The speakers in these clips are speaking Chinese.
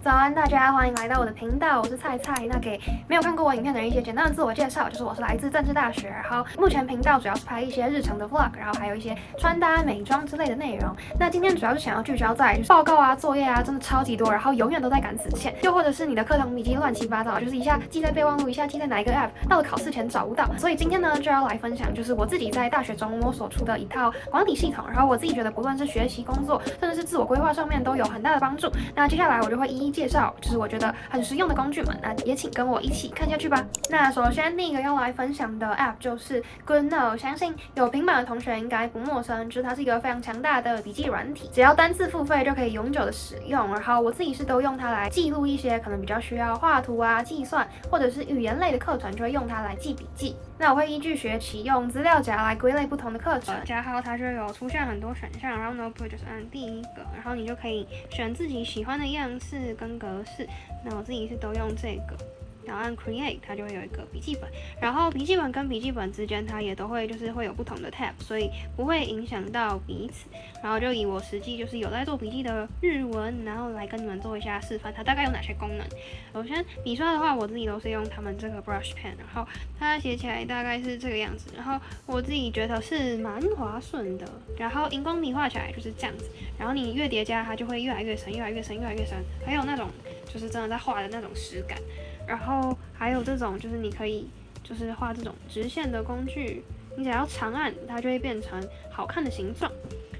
早安，大家欢迎来到我的频道，我是菜菜。那给没有看过我影片的人一些简单的自我介绍，就是我是来自政治大学，然后目前频道主要是拍一些日常的 vlog，然后还有一些穿搭、美妆之类的内容。那今天主要是想要聚焦在就是报告啊、作业啊，真的超级多，然后永远都在赶死线，又或者是你的课堂笔记乱七八糟，就是一下记在备忘录，一下记在哪一个 app， 到了考试前找不到。所以今天呢，就要来分享，就是我自己在大学中摸索出的一套管理系统，然后我自己觉得不论是学习、工作，甚至是自我规划上面都有很大的帮助。那接下来我就会一一介绍，就是我觉得很实用的工具们，那也请跟我一起看下去吧。那首先第一个要来分享的 app 就是 GoodNote， 相信有平板的同学应该不陌生，就是它是一个非常强大的笔记软体，只要单次付费就可以永久的使用。然后我自己是都用它来记录一些可能比较需要画图啊、计算或者是语言类的课程，就会用它来记笔记。那我会依据学期用资料夹来归类不同的课程，加号它就有出现很多选项，然后 Notebook 就是按第一个，然后你就可以选自己喜欢的样式跟格式。那我自己是都用这个，然后按 Create 它就会有一个笔记本，然后笔记本跟笔记本之间它也都会就是会有不同的 tab， 所以不会影响到彼此。然后就以我实际就是有在做笔记的日文，然后来跟你们做一下示范，它大概有哪些功能。首先笔刷的话，我自己都是用他们这个 Brush Pen， 然后它写起来大概是这个样子，然后我自己觉得是蛮滑顺的。然后荧光笔画起来就是这样子，然后你越叠加它就会越来越深，越来越深，越来越深，还有那种就是真的在画的那种实感。然后还有这种就是你可以就是画这种直线的工具，你只要长按它就会变成好看的形状。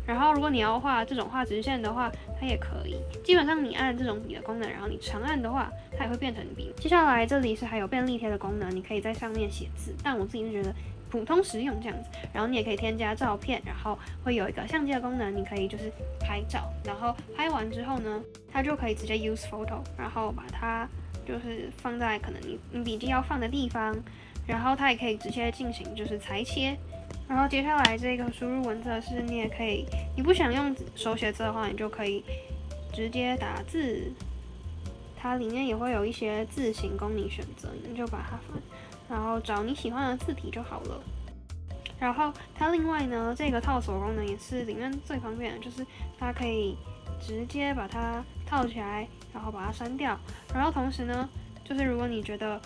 然后如果你要画这种画直线的话，它也可以。基本上你按这种笔的功能，然后你长按的话，它也会变成笔。接下来这里是还有便利贴的功能，你可以在上面写字，但我自己是觉得普通实用这样子。然后你也可以添加照片，然后会有一个相机的功能，你可以就是拍照，然后拍完之后呢，它就可以直接 use photo， 然后把它就是放在可能你笔记要放的地方，然后它也可以直接进行就是裁切。然后接下来这个输入文字的是你也可以，你不想用手写字的话，你就可以直接打字，它里面也会有一些字型供你选择，你就把它放，然后找你喜欢的字体就好了。然后它另外呢，这个套索功能也是里面最方便的，就是它可以直接把它套起来，然后把它删掉。然后同时呢，就是如果你觉得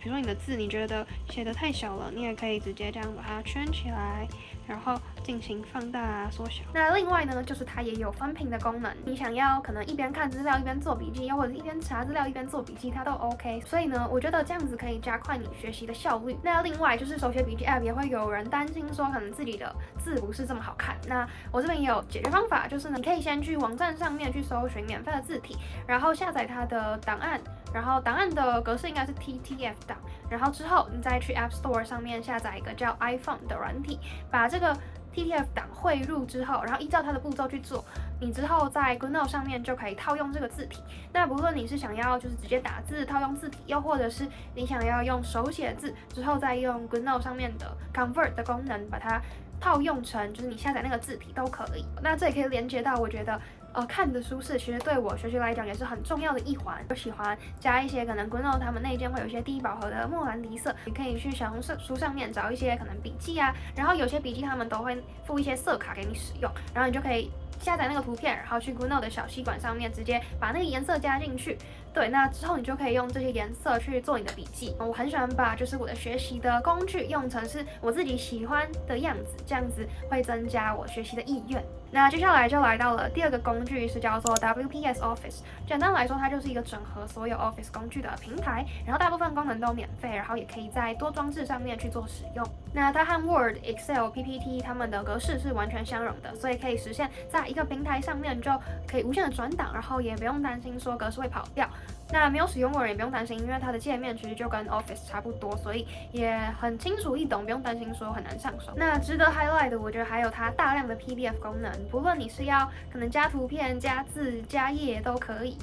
比如说你的字你觉得写得太小了，你也可以直接这样把它圈起来，然后进行放大啊、缩小。那另外呢，就是它也有分屏的功能，你想要可能一边看资料一边做笔记，又或者是一边查资料一边做笔记，它都 OK。所以呢，我觉得这样子可以加快你学习的效率。那另外就是手写笔记 App 也会有人担心说可能自己的字不是这么好看，那我这边也有解决方法，就是呢，你可以先去网站上面去搜寻免费的字体，然后下载它的档案。然后档案的格式应该是 TTF 档，然后之后你再去 App Store 上面下载一个叫 iPhone 的软体，把这个 TTF 档汇入之后，然后依照它的步骤去做，你之后在 GoodNote 上面就可以套用这个字体。那不论你是想要就是直接打字套用字体，又或者是你想要用手写字，之后再用 GoodNote 上面的 Convert 的功能把它套用成就是你下载那个字体都可以。那这也可以连接到我觉得看的舒适，其实对我学习来讲也是很重要的一环。我喜欢加一些可能 GoodNote 他们内建会有一些低饱和的莫兰迪色，你可以去小红书上面找一些可能笔记啊，然后有些笔记他们都会附一些色卡给你使用，然后你就可以下载那个图片，然后去 GoodNote 的小吸管上面直接把那个颜色加进去。对，那之后你就可以用这些颜色去做你的笔记。我很喜欢把就是我的学习的工具用成是我自己喜欢的样子，这样子会增加我学习的意愿。那接下来就来到了第二个工具，是叫做 WPS Office。简单来说，它就是一个整合所有 Office 工具的平台，然后大部分功能都免费，然后也可以在多装置上面去做使用。那它和 Word、Excel、PPT 它们的格式是完全相容的，所以可以实现在一个平台上面就可以无限的转档，然后也不用担心说格式会跑掉。那没有使用过的人也不用担心，因为它的界面其实就跟 Office 差不多，所以也很清楚易懂，不用担心说很难上手。那值得 highlight 的，我觉得还有它大量的 PDF 功能，不论你是要可能加图片、加字、加页都可以。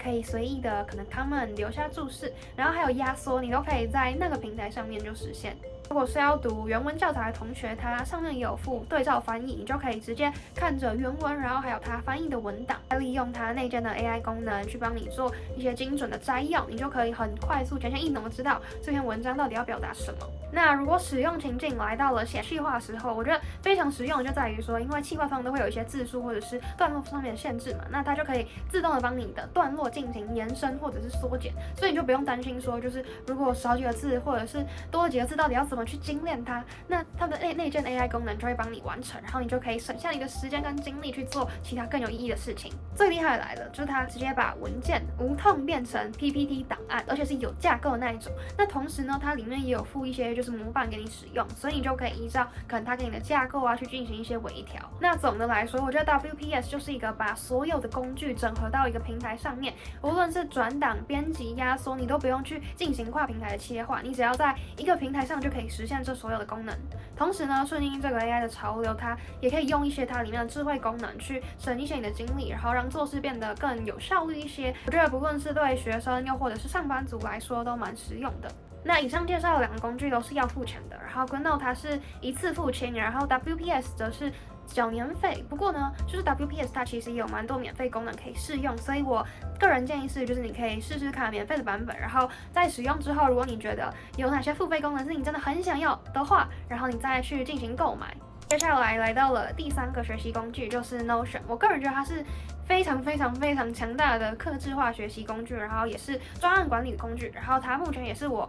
可以随意的可能 comment 留下注释，然后还有压缩，你都可以在那个平台上面就实现。如果是要读原文教材的同学，它上面也有附对照翻译，你就可以直接看着原文，然后还有它翻译的文档，再利用它内建的 AI 功能去帮你做一些精准的摘要，你就可以很快速、浅显易懂的知道这篇文章到底要表达什么。那如果使用情境来到了写企划的时候，我觉得非常实用的就在于说，因为企划通常都会有一些字数或者是段落上面的限制嘛，那它就可以自动的帮你的段落进行延伸或者是缩减，所以你就不用担心说，就是如果少几个字或者是多了几个字，到底要怎么去精炼它，那它的内建 AI 功能就会帮你完成，然后你就可以省下你的时间跟精力去做其他更有意义的事情。最厉害的来了，就是它直接把文件无痛变成 PPT 档案，而且是有架构的那一种。那同时呢，它里面也有附一些就是模板给你使用，所以你就可以依照可能它给你的架构啊去进行一些微调。那总的来说，我觉得 WPS 就是一个把所有的工具整合到一个平台上面，无论是转档、编辑、压缩，你都不用去进行跨平台的切换，你只要在一个平台上就可以实现这所有的功能。同时呢，顺应这个 AI 的潮流，它也可以用一些它里面的智慧功能去省一些你的精力，然后让做事变得更有效率一些。我觉得不论是对学生又或者是上班族来说都蛮实用的。那以上介绍的2个工具都是要付钱的，然后 GoodNote 它是一次付清，然后 WPS 则是缴年费。不过呢，就是 WPS 它其实也有蛮多免费功能可以试用，所以我个人建议是，就是你可以试试看免费的版本，然后在使用之后，如果你觉得有哪些付费功能是你真的很想要的话，然后你再去进行购买。接下来到了第3个学习工具，就是 Notion。我个人觉得它是非常强大的客制化学习工具，然后也是专案管理的工具，然后它目前也是我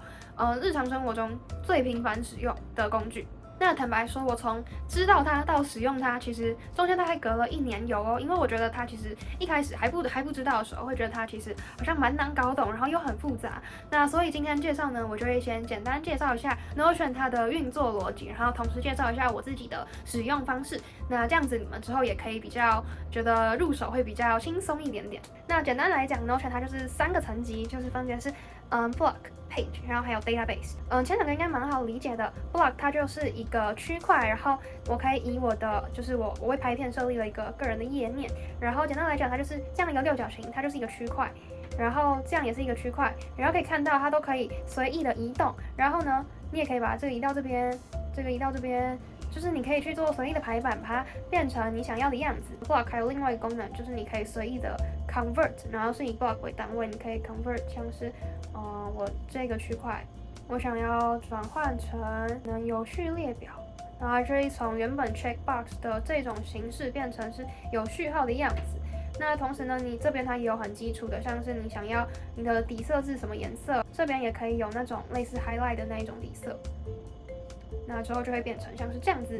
日常生活中最频繁使用的工具。那坦白说，我从知道它到使用它，其实中间大概隔了1年有哦，因为我觉得它其实一开始还不知道的时候，会觉得它其实好像蛮难搞懂，然后又很复杂。那所以今天介绍呢，我就会先简单介绍一下 Notion 它的运作逻辑，然后同时介绍一下我自己的使用方式。那这样子你们之后也可以比较觉得入手会比较轻松一点点。那简单来讲 ，Notion 它就是3个层级，就是分别是block、page， 然后还有 database。前2个应该蛮好理解的。block 它就是一个区块，然后我可以以我的就是我为拍片设立了一个个人的页面，然后简单来讲，它就是这样一个六角形，它就是一个区块。然后这样也是一个区块，然后可以看到它都可以随意的移动。然后呢，你也可以把这个移到这边，这个移到这边。就是你可以去做随意的排版，把它变成你想要的样子。block 还有另外一个功能，就是你可以随意的 convert， 然后是以 block 为单位，你可以 convert 像是，我这个区块，我想要转换成能有序列表，然后就会从原本 checkbox 的这种形式变成是有序号的样子。那同时呢，你这边它也有很基础的，像是你想要你的底色是什么颜色，这边也可以有那种类似 highlight 的那一种底色。那之后就会变成像是这样子。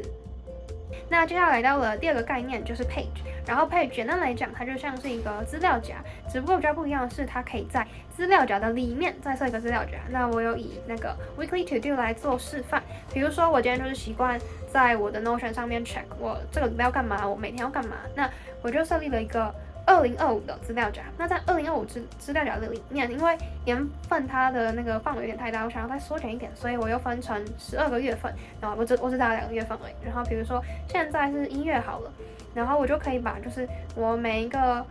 那接下来到了第2个概念，就是 page。然后 page 简单来讲，它就像是一个资料夹，只不过比较不一样的是，它可以在资料夹的里面再设一个资料夹。那我有以那个 weekly to do 来做示范。比如说，我今天就是习惯在我的 Notion 上面 check 我这个礼拜要干嘛，我每天要干嘛。那我就设立了一个2025的资料夹。那在2025资料夹的里面，因为年份它的那个范围有点太大，我想要再缩减一点，所以我又分成12个月份，然后我只打了2个月份而已。然后比如说现在是1月好了，然后我就可以把就是我每个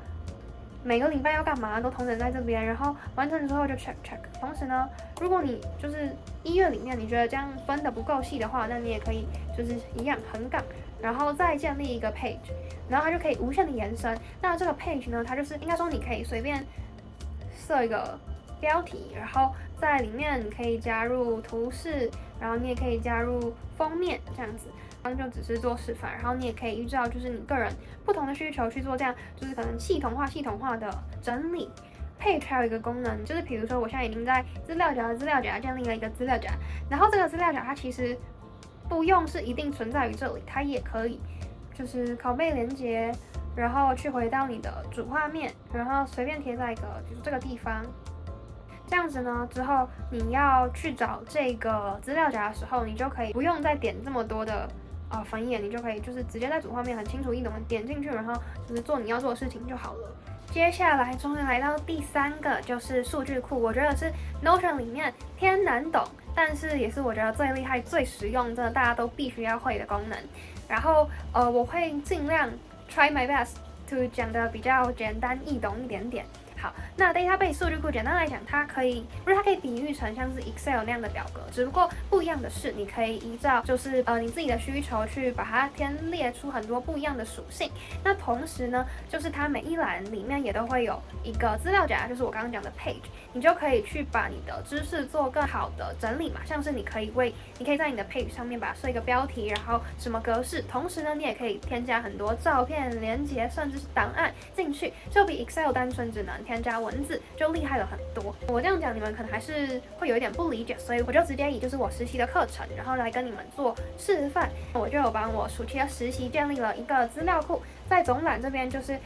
礼拜要干嘛都统整在这边，然后完成之后就 check。同时呢，如果你就是1月里面你觉得这样分的不够细的话，那你也可以就是一样横杠，然后再建立一个 page， 然后它就可以无限的延伸。那这个 page 呢，它就是应该说你可以随便设一个标题，然后在里面你可以加入图示，然后你也可以加入封面这样子。刚就只是做示范，然后你也可以依照就是你个人不同的需求去做这样，就是可能系统化的整理。Page 还有一个功能，就是比如说我现在已经在资料夹建立了一个资料夹，然后这个资料夹它其实不用是一定存在于这里，它也可以就是拷贝连接，然后去回到你的主画面，然后随便贴在一个就是这个地方。这样子呢，之后你要去找这个资料夹的时候，你就可以不用再点这么多的粉眼，你就可以就是直接在主画面很清楚易懂的点进去，然后就是做你要做的事情就好了。接下来终于来到第3个，就是数据库。我觉得是 Notion 里面偏难懂，但是也是我觉得最厉害、最实用，真的大家都必须要会的功能。然后我会尽量 try my best to 讲的比较简单易懂一点点。好，那 database 数据库简单来讲，它可以比喻成像是 Excel 那样的表格，只不过不一样的是，你可以依照就是你自己的需求去把它填列出很多不一样的属性。那同时呢，就是它每一栏里面也都会有一个资料夹，就是我刚刚讲的 page， 你就可以去把你的知识做更好的整理嘛。像是你可以在你的 page 上面把它设一个标题，然后什么格式，同时呢，你也可以添加很多照片、连结，甚至是档案进去，就比 Excel 单纯只能添加文字就厉害了很多。我这样讲，你们可能还是会有一点不理解，所以我就直接以就是我实习的课程，然后来跟你们做示范。我就有帮我暑期的实习建立了一个资料库，在总览这边就是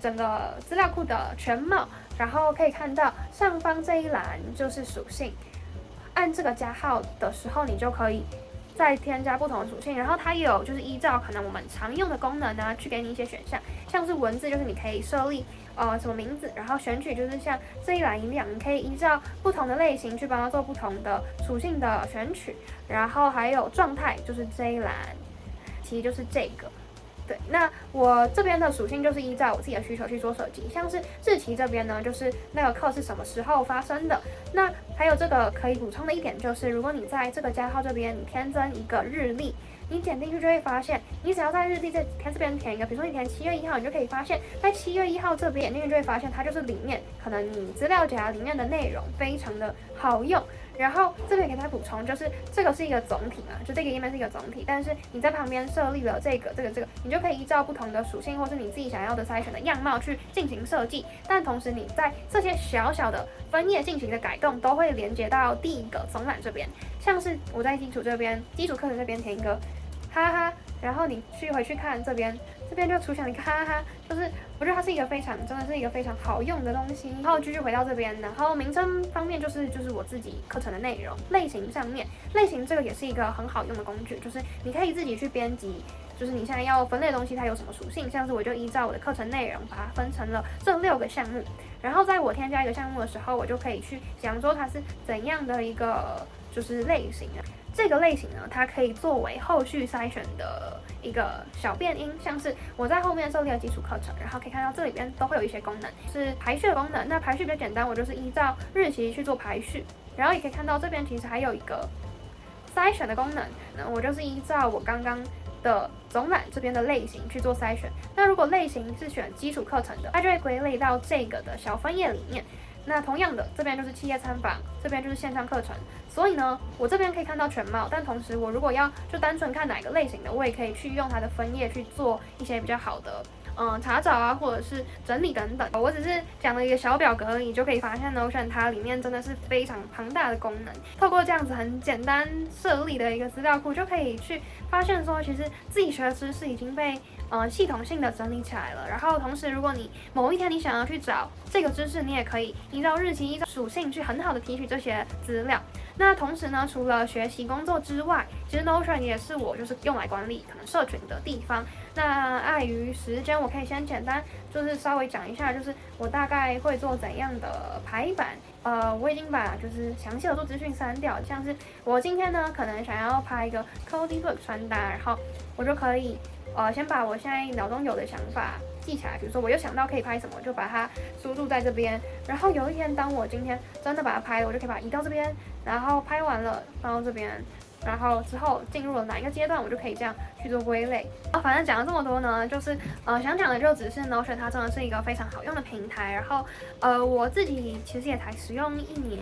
整个资料库的全貌，然后可以看到上方这一栏就是属性，按这个加号的时候，你就可以再添加不同的属性，然后它也有就是依照可能我们常用的功能呢，去给你一些选项，像是文字就是你可以设立什么名字，然后选取就是像这一栏一样，你可以依照不同的类型去帮它做不同的属性的选取，然后还有状态就是这一栏，其实就是这个。对，那我这边的属性就是依照我自己的需求去做设计，像是日期这边呢，就是那个课是什么时候发生的。那还有这个可以补充的一点就是，如果你在这个加号这边你添增一个日历，你点进去就会发现，你只要在日历这边填一个，比如说你填7月1号，你就可以发现，在7月1号这边点进去就会发现，它就是里面可能你资料夹里面的内容非常的好用。然后这边给大家补充，就是这个是一个总体嘛，就这个页面是一个总体，但是你在旁边设立了这个，你就可以依照不同的属性或是你自己想要的筛选的样貌去进行设计，但同时你在这些小小的分页进行的改动，都会连接到第一个总览这边，像是我在基础课程这边填一个哈哈，然后你回去看这边就出现了一个哈哈，就是我觉得它是一个真的是一个非常好用的东西。然后继续回到这边，然后名称方面就是我自己课程的内容，类型上面，类型这个也是一个很好用的工具，就是你可以自己去编辑，就是你现在要分类的东西它有什么属性，像是我就依照我的课程内容把它分成了这6个项目，然后在我添加一个项目的时候，我就可以去想说它是怎样的一个就是类型啊。这个类型呢，它可以作为后续筛选的一个小变因，像是我在后面设立了基础课程，然后可以看到这里边都会有一些功能，是排序的功能。那排序比较简单，我就是依照日期去做排序，然后也可以看到这边其实还有一个筛选的功能，我就是依照我刚刚的总览这边的类型去做筛选。那如果类型是选基础课程的，它就会归类到这个的小分页里面。那同样的，这边就是企业参访，这边就是线上课程，所以呢，我这边可以看到全貌，但同时我如果要就单纯看哪个类型的，我也可以去用它的分页去做一些比较好的查找啊，或者是整理等等。我只是讲了一个小表格而已，就可以发现 Notion 它里面真的是非常庞大的功能。透过这样子很简单设立的一个资料库，就可以去发现说，其实自己学的知识已经被系统性的整理起来了。然后同时，如果你某一天你想要去找这个知识，你也可以依照日期、依照属性去很好的提取这些资料。那同时呢，除了学习工作之外，其实 Notion 也是我就是用来管理可能社群的地方。那碍于时间，我可以先简单就是稍微讲一下，就是我大概会做怎样的排版。我已经把就是详细的做资讯删掉，像是我今天呢可能想要拍一个 Cody Book 穿搭，然后我就可以先把我现在脑中有的想法记起来，比如说我有想到可以拍什么，我就把它输入在这边。然后有一天，当我今天真的把它拍了，我就可以把它移到这边，然后拍完了放到这边，然后之后进入了哪一个阶段，我就可以这样去做归类。反正讲了这么多呢，就是想讲的就只是 Notion 它真的是一个非常好用的平台。然后我自己其实也才使用1年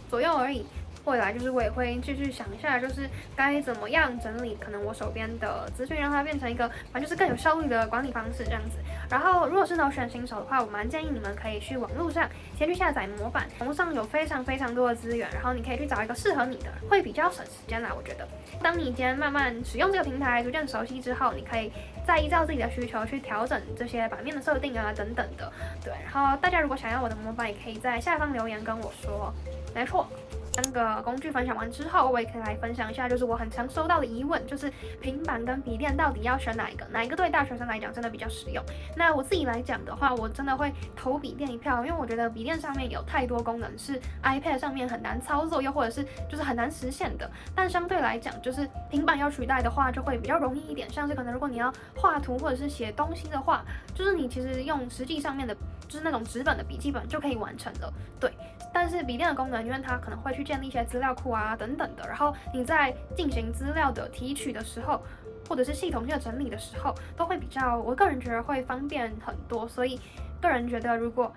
左右而已。未来就是我也会继续想一下，就是该怎么样整理可能我手边的资讯，让它变成一个反正就是更有效率的管理方式这样子。然后如果是 Notion 新手的话，我蛮建议你们可以去网络上先去下载模板，网络上有非常多的资源，然后你可以去找一个适合你的，会比较省时间啦，我觉得。当你今天慢慢使用这个平台，逐渐熟悉之后，你可以再依照自己的需求去调整这些版面的设定啊等等的。对，然后大家如果想要我的模板，也可以在下方留言跟我说。没错。3个工具分享完之后，我也可以来分享一下，就是我很常收到的疑问，就是平板跟笔电到底要选哪一个？哪一个对大学生来讲真的比较实用？那我自己来讲的话，我真的会投笔电一票，因为我觉得笔电上面有太多功能是 iPad 上面很难操作，又或者是就是很难实现的。但相对来讲，就是平板要取代的话，就会比较容易一点。像是可能如果你要画图或者是写东西的话，就是你其实用实际上面的就是那种纸本的笔记本就可以完成了。对，但是笔电的功能，因为它可能会去建立一些资料库啊等等的，然后你在进行资料的提取的时候，或者是系统性的整理的时候，都会比较，我个人觉得会方便很多。所以个人觉得，如果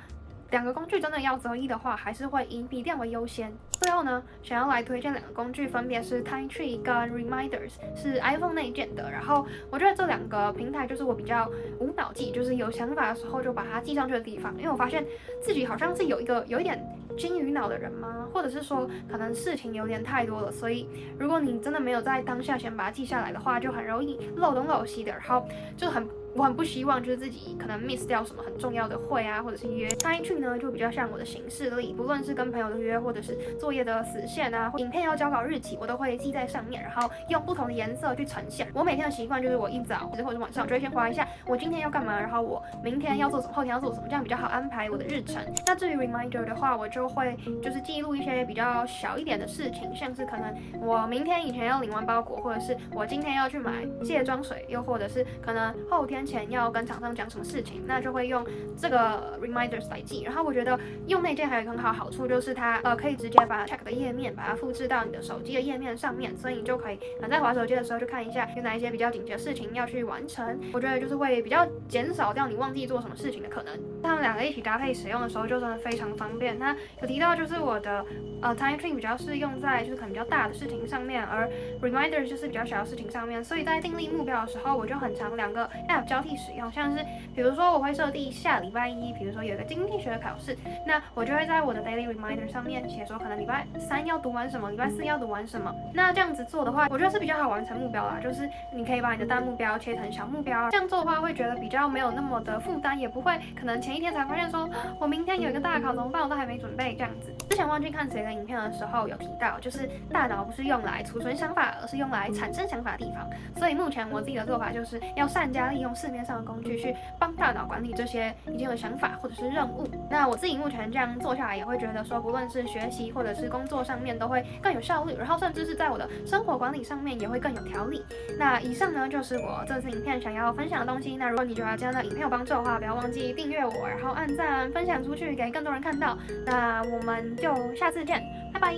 两个工具真的要择一的话，还是会以笔电为优先。最后呢，想要来推荐两个工具，分别是 TimeTree 跟 Reminders， 是 iPhone 内建的。然后我觉得这两个平台就是我比较无脑记，就是有想法的时候就把它记上去的地方。因为我发现自己好像是有一点金鱼脑的人吗？或者是说可能事情有点太多了，所以如果你真的没有在当下先把它记下来的话，就很容易漏东漏西的，然后就我很不希望就是自己可能 miss 掉什么很重要的会啊，或者是约。TimeTree 呢就比较像我的行事历，不论是跟朋友的约，或者是作业的死线啊，影片要交稿日期，我都会记在上面，然后用不同的颜色去呈现。我每天的习惯就是我一早或者是晚上，我就会先划一下我今天要干嘛，然后我明天要做什么，后天要做什么，这样比较好安排我的日程。那至于 Reminder 的话，我就会就是记录一些比较小一点的事情，像是可能我明天以前要领完包裹，或者是我今天要去买卸妆水，又或者是可能后天前要跟厂商讲什么事情，那就会用这个 reminders 来记。然后我觉得用内建还有一个很好的好处，就是它可以直接把 check 的页面把它复制到你的手机的页面上面，所以你就可以在滑手机的时候就看一下有哪一些比较紧急的事情要去完成。我觉得就是会比较减少掉你忘记做什么事情的可能。他们两个一起搭配使用的时候就真的非常方便。那有提到就是我的TimeTree 比较是用在就是可能比较大的事情上面，而 reminders 就是比较小的事情上面，所以在订立目标的时候，我就很常两个 app 交替使用。像是比如说我会设定下礼拜一，比如说有一个经济学的考试，那我就会在我的 daily reminder 上面写说可能礼拜3要读完什么，礼拜4要读完什么。那这样子做的话，我觉得是比较好完成目标啦，就是你可以把你的大目标切成小目标，这样做的话会觉得比较没有那么的负担，也不会可能前一天才发现说我明天有一个大考怎么办，我都还没准备这样子。之前忘记看谁的影片的时候有提到，就是大脑不是用来储存想法，而是用来产生想法的地方。所以目前我自己的做法就是要善加利用市面上的工具去帮大脑管理这些已经有想法或者是任务。那我自己目前这样做下来，也会觉得说，不论是学习或者是工作上面都会更有效率，然后甚至是在我的生活管理上面也会更有条理。那以上呢就是我这次影片想要分享的东西。那如果你觉得这样的影片有帮助的话，不要忘记订阅我，然后按赞分享出去给更多人看到。那我们就下次见，拜拜。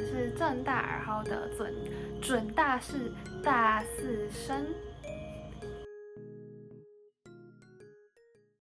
是正大，然后的准大是大四生。